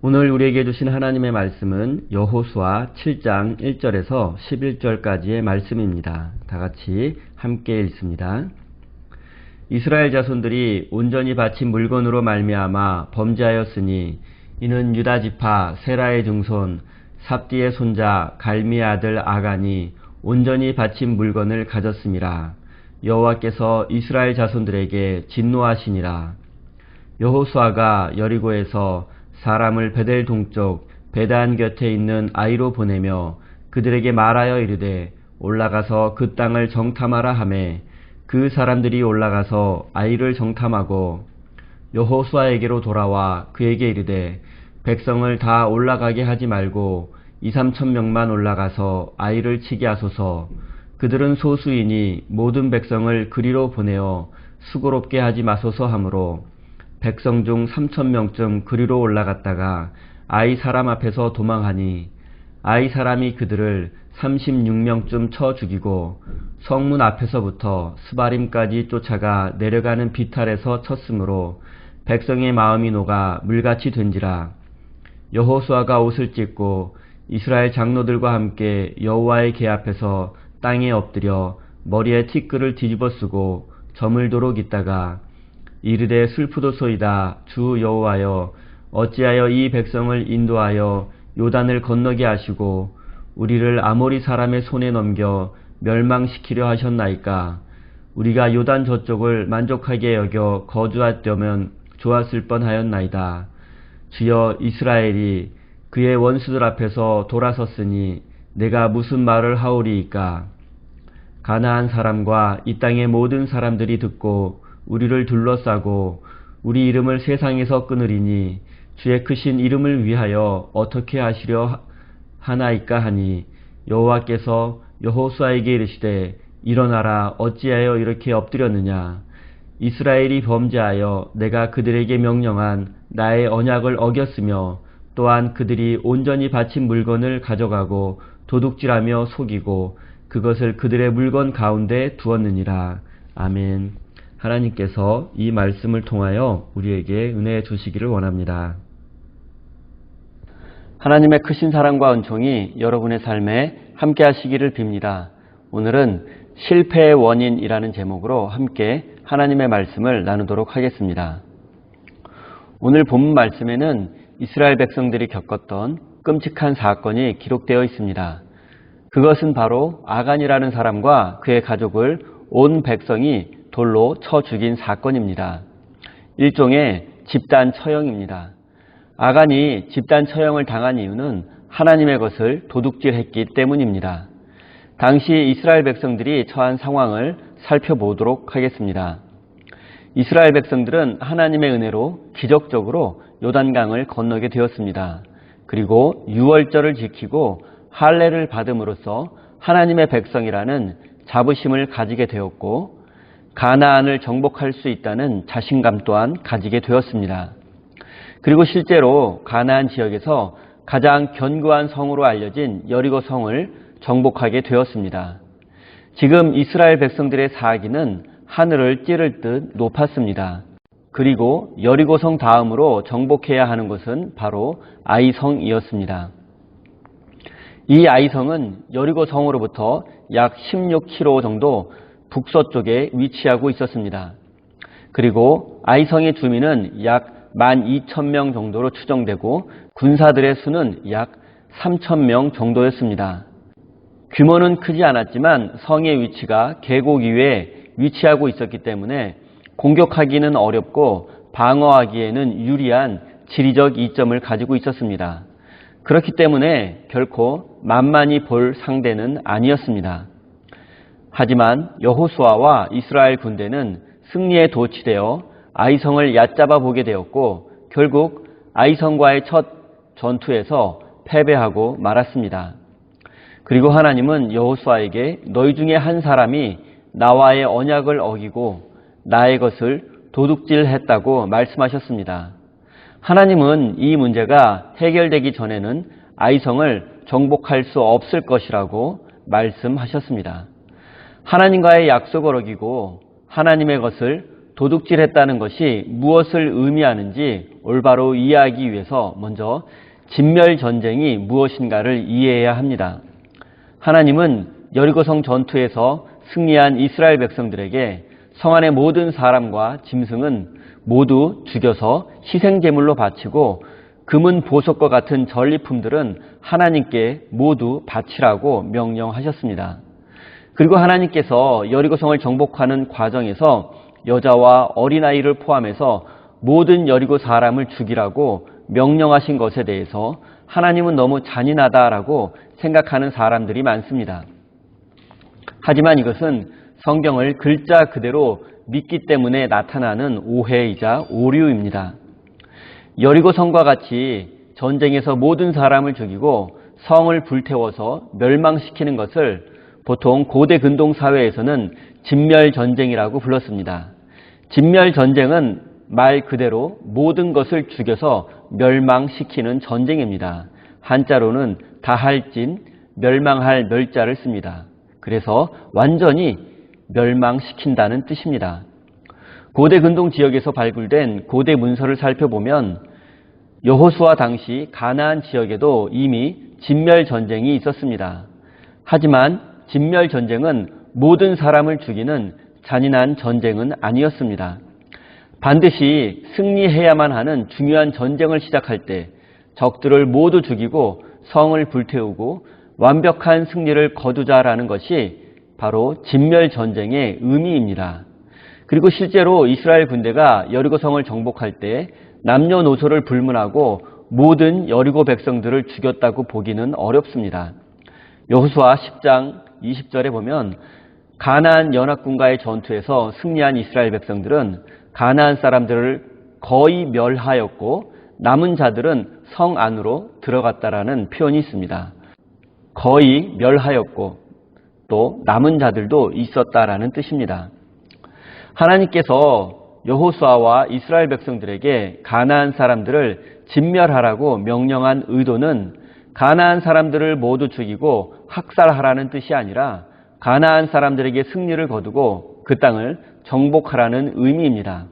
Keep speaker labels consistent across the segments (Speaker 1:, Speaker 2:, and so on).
Speaker 1: 오늘 우리에게 주신 하나님의 말씀은 여호수아 7장 1절에서 11절까지의 말씀입니다. 다 같이 함께 읽습니다. 이스라엘 자손들이 온전히 바친 물건으로 말미암아 범죄하였으니 이는 유다 지파 세라의 증손 삽디의 손자 갈미의 아들 아간이 온전히 바친 물건을 가졌음이라. 여호와께서 이스라엘 자손들에게 진노하시니라. 여호수아가 여리고에서 사람을 베델 동쪽 베단 곁에 있는 아이로 보내며 그들에게 말하여 이르되 올라가서 그 땅을 정탐하라 하매 그 사람들이 올라가서 아이를 정탐하고 여호수아에게로 돌아와 그에게 이르되 백성을 다 올라가게 하지 말고 2-3천 명만 올라가서 아이를 치게 하소서. 그들은 소수이니 모든 백성을 그리로 보내어 수고롭게 하지 마소서 하므로 백성 중 3,000명쯤 그리로 올라갔다가 아이 사람 앞에서 도망하니 아이 사람이 그들을 36명쯤 쳐 죽이고 성문 앞에서부터 스바림까지 쫓아가 내려가는 비탈에서 쳤으므로 백성의 마음이 녹아 물같이 된지라. 여호수아가 옷을 찢고 이스라엘 장로들과 함께 여호와의 궤 앞에서 땅에 엎드려 머리에 티끌을 뒤집어 쓰고 저물도록 있다가 이르되 슬프도소이다. 주 여호와여 어찌하여 이 백성을 인도하여 요단을 건너게 하시고 우리를 아모리 사람의 손에 넘겨 멸망시키려 하셨나이까. 우리가 요단 저쪽을 만족하게 여겨 거주하려면 좋았을 뻔하였나이다. 주여 이스라엘이 그의 원수들 앞에서 돌아섰으니 내가 무슨 말을 하오리이까. 가나안 사람과 이 땅의 모든 사람들이 듣고 우리를 둘러싸고 우리 이름을 세상에서 끊으리니 주의 크신 이름을 위하여 어떻게 하시려 하나이까 하니 여호와께서 여호수아에게 이르시되 일어나라. 어찌하여 이렇게 엎드렸느냐. 이스라엘이 범죄하여 내가 그들에게 명령한 나의 언약을 어겼으며 또한 그들이 온전히 바친 물건을 가져가고 도둑질하며 속이고 그것을 그들의 물건 가운데 두었느니라. 아멘. 하나님께서 이 말씀을 통하여 우리에게 은혜 주시기를 원합니다. 하나님의 크신 사랑과 은총이 여러분의 삶에 함께 하시기를 빕니다. 오늘은 실패의 원인이라는 제목으로 함께 하나님의 말씀을 나누도록 하겠습니다. 오늘 본문 말씀에는 이스라엘 백성들이 겪었던 끔찍한 사건이 기록되어 있습니다. 그것은 바로 아간이라는 사람과 그의 가족을 온 백성이 돌로 쳐 죽인 사건입니다. 일종의 집단 처형입니다. 아간이 집단 처형을 당한 이유는 하나님의 것을 도둑질했기 때문입니다. 당시 이스라엘 백성들이 처한 상황을 살펴보도록 하겠습니다. 이스라엘 백성들은 하나님의 은혜로 기적적으로 요단강을 건너게 되었습니다. 그리고 유월절을 지키고 할례를 받음으로써 하나님의 백성이라는 자부심을 가지게 되었고 가나안을 정복할 수 있다는 자신감 또한 가지게 되었습니다. 그리고 실제로 가나안 지역에서 가장 견고한 성으로 알려진 여리고 성을 정복하게 되었습니다. 지금 이스라엘 백성들의 사기는 하늘을 찌를 듯 높았습니다. 그리고 여리고성 다음으로 정복해야 하는 곳은 바로 아이성이었습니다. 이 아이성은 여리고성으로부터 약 16km 정도 북서쪽에 위치하고 있었습니다. 그리고 아이성의 주민은 약 12,000명 정도로 추정되고 군사들의 수는 약 3,000명 정도였습니다. 규모는 크지 않았지만 성의 위치가 계곡 위에 위치하고 있었기 때문에 공격하기는 어렵고 방어하기에는 유리한 지리적 이점을 가지고 있었습니다. 그렇기 때문에 결코 만만히 볼 상대는 아니었습니다. 하지만 여호수아와 이스라엘 군대는 승리에 도취되어 아이성을 얕잡아 보게 되었고 결국 아이성과의 첫 전투에서 패배하고 말았습니다. 그리고 하나님은 여호수아에게 너희 중에 한 사람이 나와의 언약을 어기고 나의 것을 도둑질했다고 말씀하셨습니다. 하나님은 이 문제가 해결되기 전에는 아이성을 정복할 수 없을 것이라고 말씀하셨습니다. 하나님과의 약속을 어기고 하나님의 것을 도둑질했다는 것이 무엇을 의미하는지 올바로 이해하기 위해서 먼저 진멸전쟁이 무엇인가를 이해해야 합니다. 하나님은 여리고성 전투에서 승리한 이스라엘 백성들에게 성 안의 모든 사람과 짐승은 모두 죽여서 희생제물로 바치고 금은 보석과 같은 전리품들은 하나님께 모두 바치라고 명령하셨습니다. 그리고 하나님께서 여리고성을 정복하는 과정에서 여자와 어린아이를 포함해서 모든 여리고 사람을 죽이라고 명령하신 것에 대해서 하나님은 너무 잔인하다라고 생각하는 사람들이 많습니다. 하지만 이것은 성경을 글자 그대로 믿기 때문에 나타나는 오해이자 오류입니다. 여리고성과 같이 전쟁에서 모든 사람을 죽이고 성을 불태워서 멸망시키는 것을 보통 고대 근동 사회에서는 진멸전쟁이라고 불렀습니다. 진멸전쟁은 말 그대로 모든 것을 죽여서 멸망시키는 전쟁입니다. 한자로는 다할진, 멸망할 멸자를 씁니다. 그래서 완전히 멸망시킨다는 뜻입니다. 고대 근동 지역에서 발굴된 고대 문서를 살펴보면 여호수아 당시 가나안 지역에도 이미 진멸전쟁이 있었습니다. 하지만 진멸전쟁은 모든 사람을 죽이는 잔인한 전쟁은 아니었습니다. 반드시 승리해야만 하는 중요한 전쟁을 시작할 때 적들을 모두 죽이고 성을 불태우고 완벽한 승리를 거두자라는 것이 바로 진멸전쟁의 의미입니다. 그리고 실제로 이스라엘 군대가 여리고성을 정복할 때 남녀노소를 불문하고 모든 여리고 백성들을 죽였다고 보기는 어렵습니다. 여호수아 10장 20절에 보면 가나안 연합군과의 전투에서 승리한 이스라엘 백성들은 가나안 사람들을 거의 멸하였고 남은 자들은 성 안으로 들어갔다라는 표현이 있습니다. 거의 멸하였고 또 남은 자들도 있었다라는 뜻입니다. 하나님께서 여호수아와 이스라엘 백성들에게 가나안 사람들을 진멸하라고 명령한 의도는 가나안 사람들을 모두 죽이고 학살하라는 뜻이 아니라 가나안 사람들에게 승리를 거두고 그 땅을 정복하라는 의미입니다.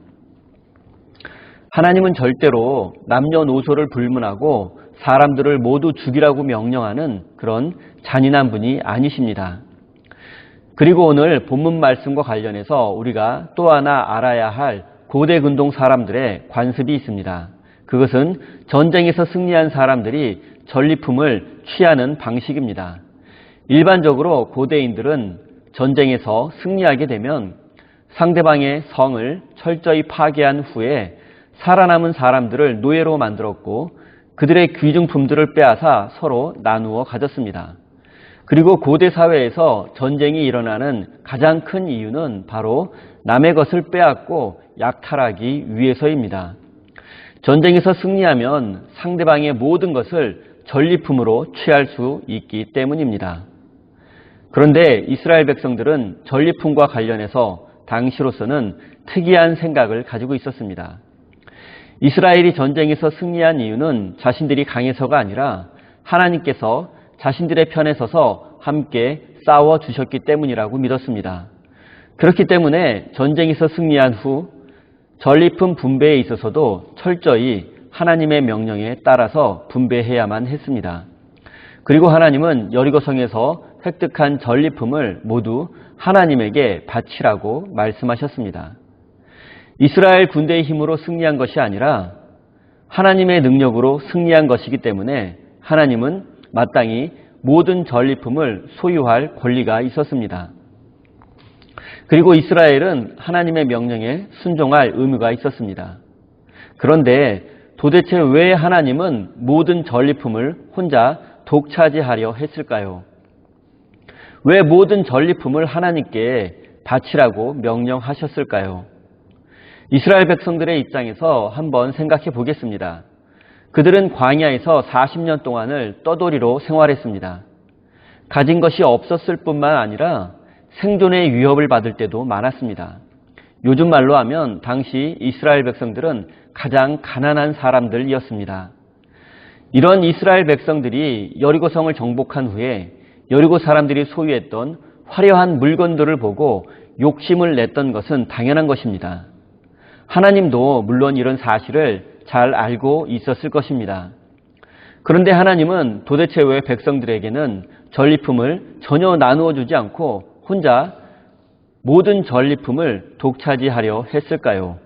Speaker 1: 하나님은 절대로 남녀노소를 불문하고 사람들을 모두 죽이라고 명령하는 그런 잔인한 분이 아니십니다. 그리고 오늘 본문 말씀과 관련해서 우리가 또 하나 알아야 할 고대 근동 사람들의 관습이 있습니다. 그것은 전쟁에서 승리한 사람들이 전리품을 취하는 방식입니다. 일반적으로 고대인들은 전쟁에서 승리하게 되면 상대방의 성을 철저히 파괴한 후에 살아남은 사람들을 노예로 만들었고 그들의 귀중품들을 빼앗아 서로 나누어 가졌습니다. 그리고 고대 사회에서 전쟁이 일어나는 가장 큰 이유는 바로 남의 것을 빼앗고 약탈하기 위해서입니다. 전쟁에서 승리하면 상대방의 모든 것을 전리품으로 취할 수 있기 때문입니다. 그런데 이스라엘 백성들은 전리품과 관련해서 당시로서는 특이한 생각을 가지고 있었습니다. 이스라엘이 전쟁에서 승리한 이유는 자신들이 강해서가 아니라 하나님께서 자신들의 편에 서서 함께 싸워주셨기 때문이라고 믿었습니다. 그렇기 때문에 전쟁에서 승리한 후 전리품 분배에 있어서도 철저히 하나님의 명령에 따라서 분배해야만 했습니다. 그리고 하나님은 여리고성에서 획득한 전리품을 모두 하나님에게 바치라고 말씀하셨습니다. 이스라엘 군대의 힘으로 승리한 것이 아니라 하나님의 능력으로 승리한 것이기 때문에 하나님은 마땅히 모든 전리품을 소유할 권리가 있었습니다. 그리고 이스라엘은 하나님의 명령에 순종할 의무가 있었습니다. 그런데 도대체 왜 하나님은 모든 전리품을 혼자 독차지하려 했을까요? 왜 모든 전리품을 하나님께 바치라고 명령하셨을까요? 이스라엘 백성들의 입장에서 한번 생각해 보겠습니다. 그들은 광야에서 40년 동안을 떠돌이로 생활했습니다. 가진 것이 없었을 뿐만 아니라 생존의 위협을 받을 때도 많았습니다. 요즘 말로 하면 당시 이스라엘 백성들은 가장 가난한 사람들이었습니다. 이런 이스라엘 백성들이 여리고성을 정복한 후에 여리고 사람들이 소유했던 화려한 물건들을 보고 욕심을 냈던 것은 당연한 것입니다. 하나님도 물론 이런 사실을 잘 알고 있었을 것입니다. 그런데 하나님은 도대체 왜 백성들에게는 전리품을 전혀 나누어 주지 않고 혼자 모든 전리품을 독차지하려 했을까요?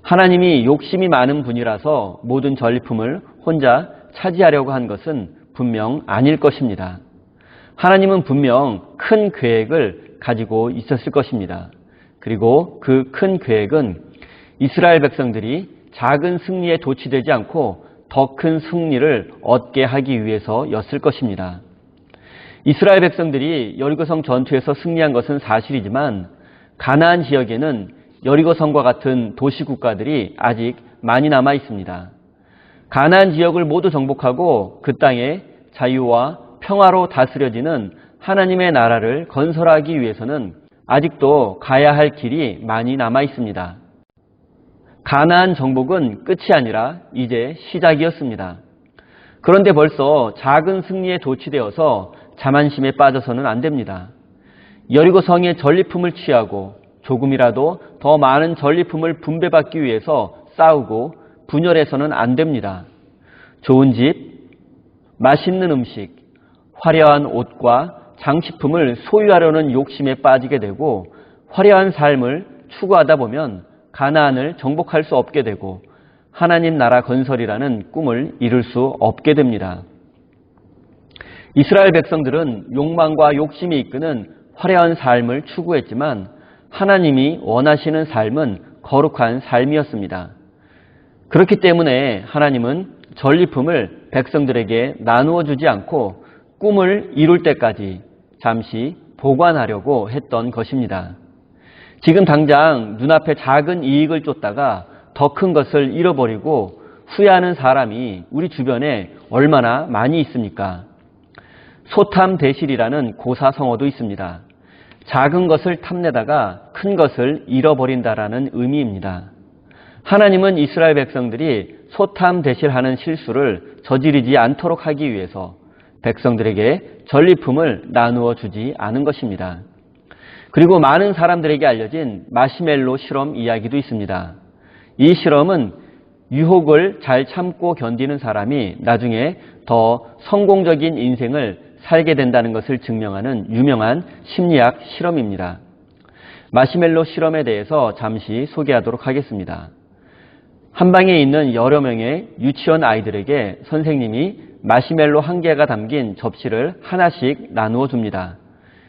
Speaker 1: 하나님이 욕심이 많은 분이라서 모든 전리품을 혼자 차지하려고 한 것은 분명 아닐 것입니다. 하나님은 분명 큰 계획을 가지고 있었을 것입니다. 그리고 그 큰 계획은 이스라엘 백성들이 작은 승리에 도취되지 않고 더 큰 승리를 얻게 하기 위해서였을 것입니다. 이스라엘 백성들이 여리고성 전투에서 승리한 것은 사실이지만 가나안 지역에는 여리고성과 같은 도시국가들이 아직 많이 남아 있습니다. 가나안 지역을 모두 정복하고 그 땅에 자유와 평화로 다스려지는 하나님의 나라를 건설하기 위해서는 아직도 가야 할 길이 많이 남아 있습니다. 가나안 정복은 끝이 아니라 이제 시작이었습니다. 그런데 벌써 작은 승리에 도취되어서 자만심에 빠져서는 안 됩니다. 여리고성의 전리품을 취하고 조금이라도 더 많은 전리품을 분배받기 위해서 싸우고 분열해서는 안 됩니다. 좋은 집, 맛있는 음식, 화려한 옷과 장식품을 소유하려는 욕심에 빠지게 되고 화려한 삶을 추구하다 보면 가나안을 정복할 수 없게 되고 하나님 나라 건설이라는 꿈을 이룰 수 없게 됩니다. 이스라엘 백성들은 욕망과 욕심이 이끄는 화려한 삶을 추구했지만 하나님이 원하시는 삶은 거룩한 삶이었습니다. 그렇기 때문에 하나님은 전리품을 백성들에게 나누어 주지 않고 꿈을 이룰 때까지 잠시 보관하려고 했던 것입니다. 지금 당장 눈앞에 작은 이익을 쫓다가 더 큰 것을 잃어버리고 후회하는 사람이 우리 주변에 얼마나 많이 있습니까? 소탐대실이라는 고사성어도 있습니다. 작은 것을 탐내다가 큰 것을 잃어버린다라는 의미입니다. 하나님은 이스라엘 백성들이 소탐대실하는 실수를 저지르지 않도록 하기 위해서 백성들에게 전리품을 나누어 주지 않은 것입니다. 그리고 많은 사람들에게 알려진 마시멜로 실험 이야기도 있습니다. 이 실험은 유혹을 잘 참고 견디는 사람이 나중에 더 성공적인 인생을 살게 된다는 것을 증명하는 유명한 심리학 실험입니다. 마시멜로 실험에 대해서 잠시 소개하도록 하겠습니다. 한 방에 있는 여러 명의 유치원 아이들에게 선생님이 마시멜로 1개가 담긴 접시를 하나씩 나누어 줍니다.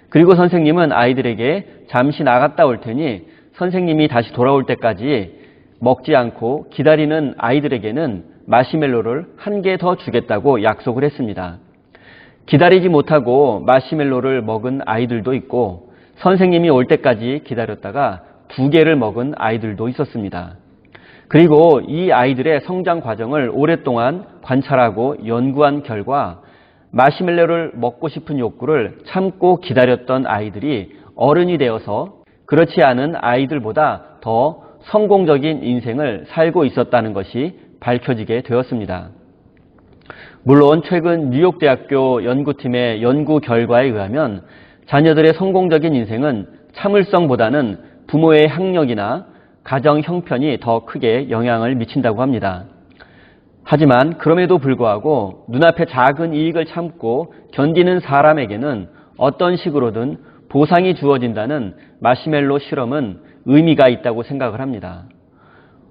Speaker 1: 그리고 선생님은 아이들에게 잠시 나갔다 올 테니 선생님이 다시 돌아올 때까지 먹지 않고 기다리는 아이들에게는 마시멜로를 1개 더 주겠다고 약속을 했습니다. 기다리지 못하고 마시멜로를 먹은 아이들도 있고 선생님이 올 때까지 기다렸다가 2개를 먹은 아이들도 있었습니다. 그리고 이 아이들의 성장 과정을 오랫동안 관찰하고 연구한 결과 마시멜로를 먹고 싶은 욕구를 참고 기다렸던 아이들이 어른이 되어서 그렇지 않은 아이들보다 더 성공적인 인생을 살고 있었다는 것이 밝혀지게 되었습니다. 물론 최근 뉴욕대학교 연구팀의 연구 결과에 의하면 자녀들의 성공적인 인생은 참을성보다는 부모의 학력이나 가정 형편이 더 크게 영향을 미친다고 합니다. 하지만 그럼에도 불구하고 눈앞에 작은 이익을 참고 견디는 사람에게는 어떤 식으로든 보상이 주어진다는 마시멜로 실험은 의미가 있다고 생각을 합니다.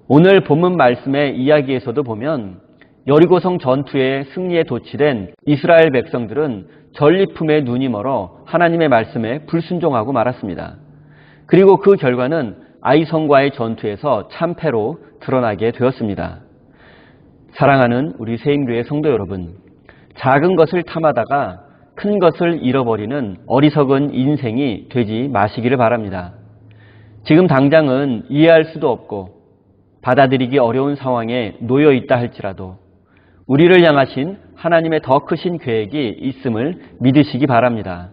Speaker 1: 오늘 본문 말씀의 이야기에서도 보면 여리고성 전투의 승리에 도취된 이스라엘 백성들은 전리품에 눈이 멀어 하나님의 말씀에 불순종하고 말았습니다. 그리고 그 결과는 아이성과의 전투에서 참패로 드러나게 되었습니다. 사랑하는 우리 세임교회 성도 여러분, 작은 것을 탐하다가 큰 것을 잃어버리는 어리석은 인생이 되지 마시기를 바랍니다. 지금 당장은 이해할 수도 없고 받아들이기 어려운 상황에 놓여 있다 할지라도 우리를 향하신 하나님의 더 크신 계획이 있음을 믿으시기 바랍니다.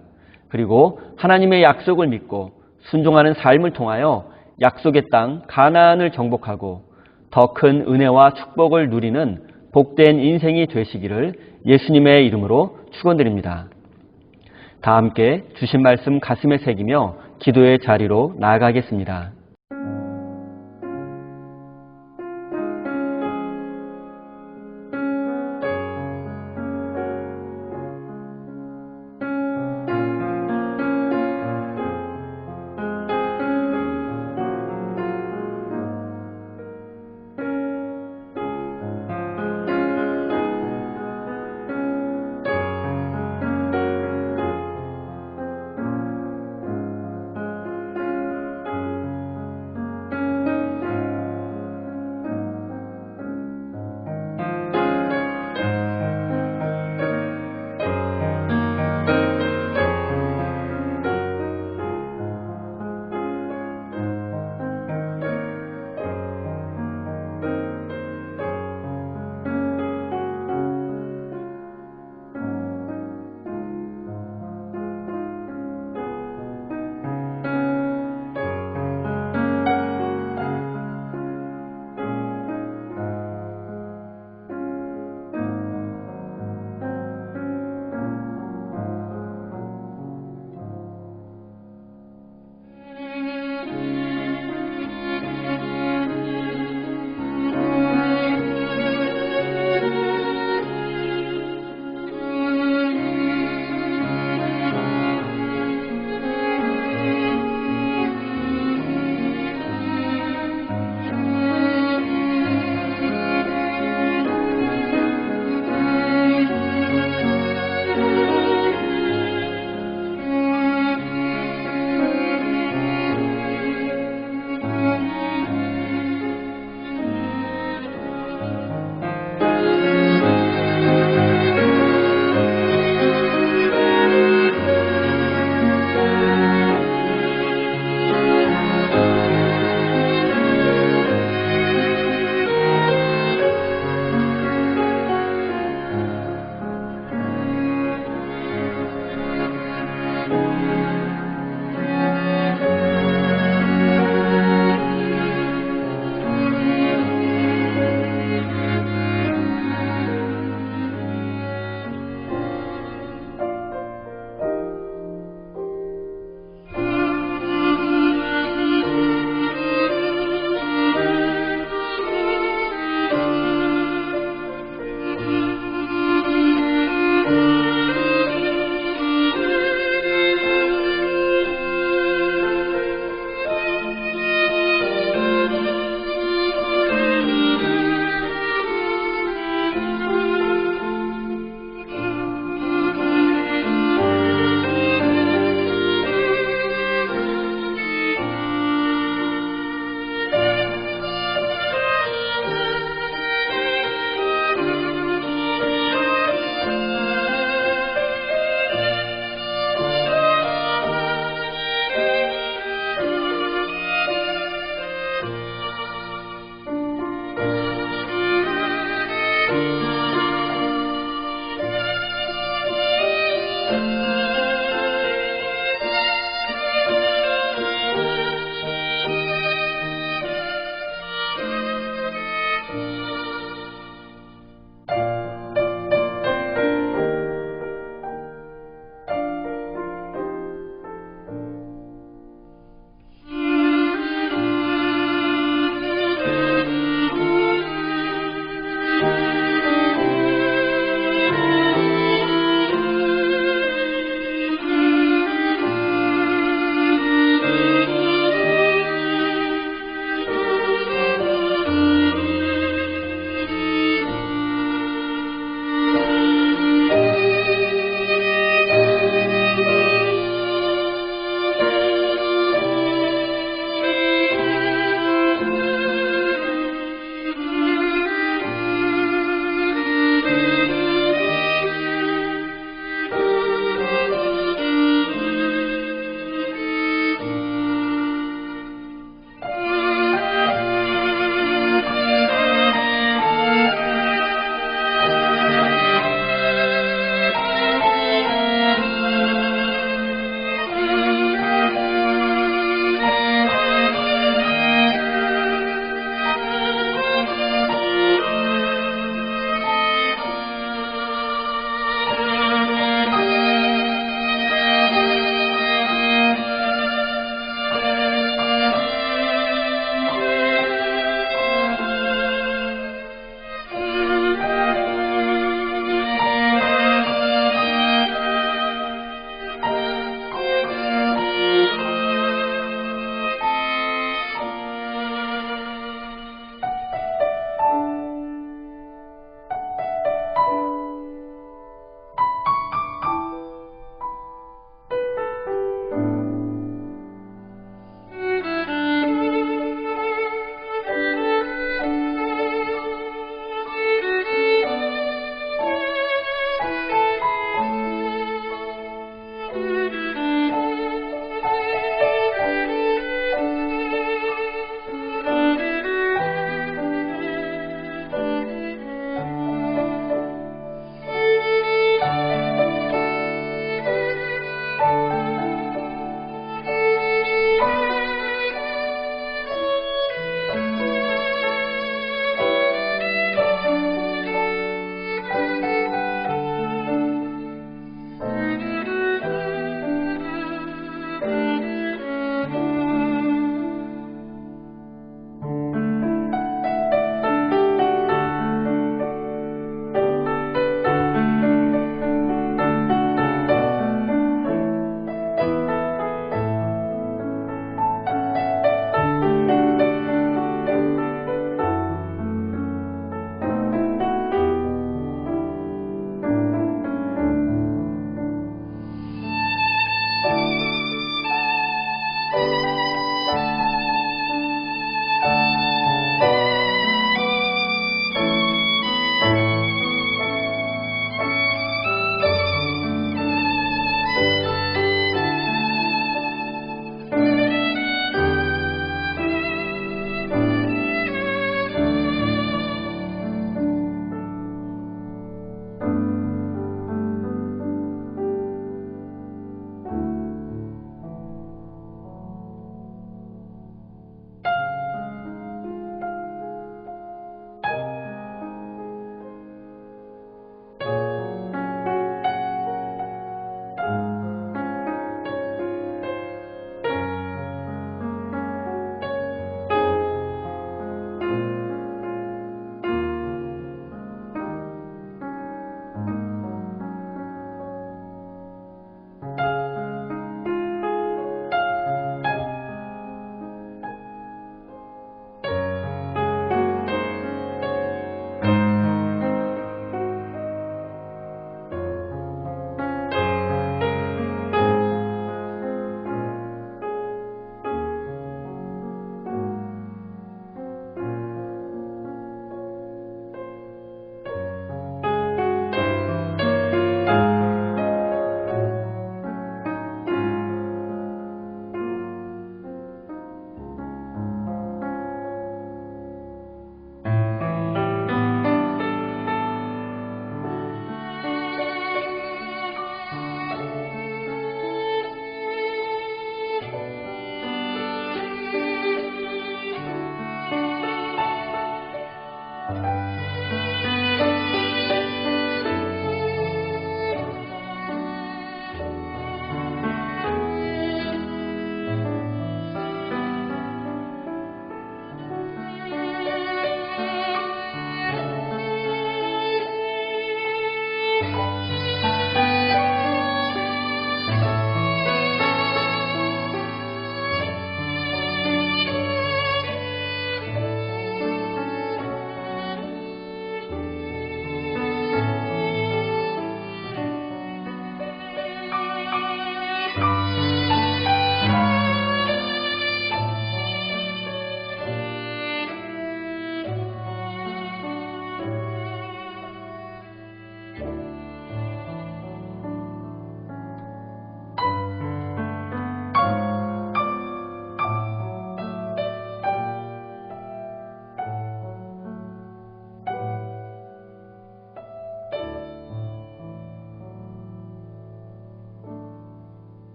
Speaker 1: 그리고 하나님의 약속을 믿고 순종하는 삶을 통하여 약속의 땅 가나안을 정복하고 더 큰 은혜와 축복을 누리는 복된 인생이 되시기를 예수님의 이름으로 축원드립니다. 다 함께 주신 말씀 가슴에 새기며 기도의 자리로 나아가겠습니다.